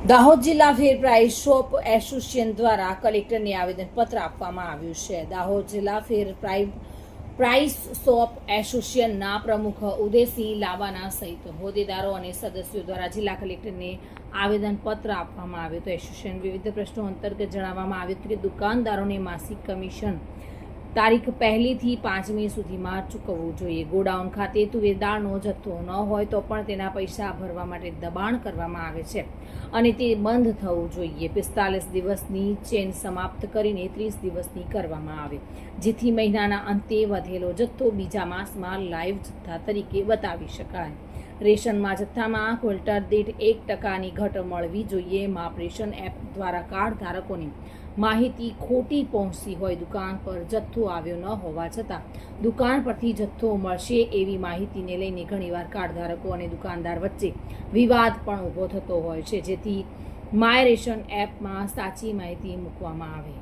દાહોદ જિલ્લા ફેર price shop association દ્વારા કલેક્ટરને આવેદનપત્ર આપવામાં આવ્યું છે. દાહોદ જિલ્લા ફેર પ્રાઇસ શોપ એસોસિએશનના પ્રમુખ ઉદયસિંહ લાબાના સહિત હોદ્દેદારો અને સદસ્યો દ્વારા જિલ્લા કલેક્ટરને આવેદનપત્ર આપવામાં આવ્યું હતું. એસોસિએશન વિવિધ પ્રશ્નો અંતર્ગત જણાવવામાં આવ્યું હતું કે દુકાનદારોને માસિક કમિશન તારીખ 1 થી 5 સુધીમાં ચૂકવવું જોઈએ. ગોડાઉન ખાતે તુવેર દાળનો જથ્થો ન હોય તો પણ તેના પૈસા ભરવા માટે દબાણ કરવામાં આવે છે અને તે બંધ થવું જોઈએ. 45 દિવસની ચેન સમાપ્ત કરીને 30 દિવસની કરવામાં આવે, જેથી મહિનાના અંતે વધેલો જથ્થો બીજા માસમાં લાઈવ જથ્થા તરીકે બતાવી શકાય. રેશનમાં જથ્થામાં ક્વિન્ટલ દીઠ 1% ઘટ મળવી જોઈએ. માપ રેશન એપ દ્વારા કાર્ડ ધારકોને માહિતી ખોટી પહોંચતી હોય. દુકાન પર જથ્થો આવ્યો ન હોવા છતાં દુકાન પરથી જથ્થો મળશે એવી માહિતીને લઈને ઘણીવાર કાર્ડ ધારકો અને દુકાનદાર વચ્ચે વિવાદ પણ ઊભો થતો હોય છે, જેથી માય રેશન એપમાં સાચી માહિતી મૂકવામાં આવે.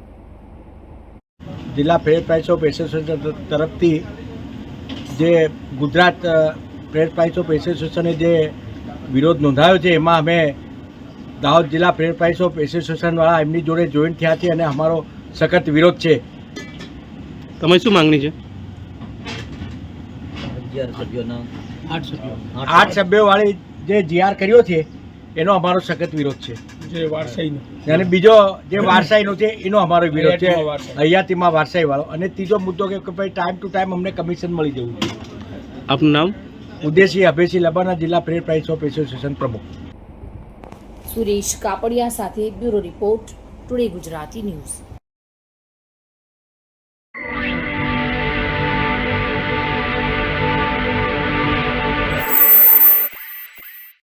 જિલ્લા ફેર પ્રાઇસ ઓફ એસોસિએશન તરફથી જે ગુજરાત ફેર પ્રાઇસ ઓફ એસોસિએશને જે વિરોધ નોંધાયો છે, એમાં અમે દાહોદ જિલ્લા ફેર પ્રાઇસ ઓફ એસોસિએશનવાળા એમની જોડે જોઈન્ટ થયા છે અને અમારો સખત વિરોધ છે. તમારી શું માંગણી છે? 8 સભ્યોવાળી જે જીઆર કર્યો છે એનો અમારો સખત વિરોધ છે. અને બીજો જે વારસાઈનો છે એનો અમારો વિરોધ છે, હયાતીમાં વારસાઈવાળો. અને ત્રીજો મુદ્દો કે ભાઈ ટાઈમ ટુ ટાઈમ અમને કમિશન મળી જવું જોઈએ. આપનું નામ? ઉદયસિંહ અભયસિંહ લબાના, જિલ્લા ફેર પ્રાઇસ ઓફ એસોસિએશન પ્રમુખ. સુરેશ કાપડિયા સાથે bureau report, today Gujarati news.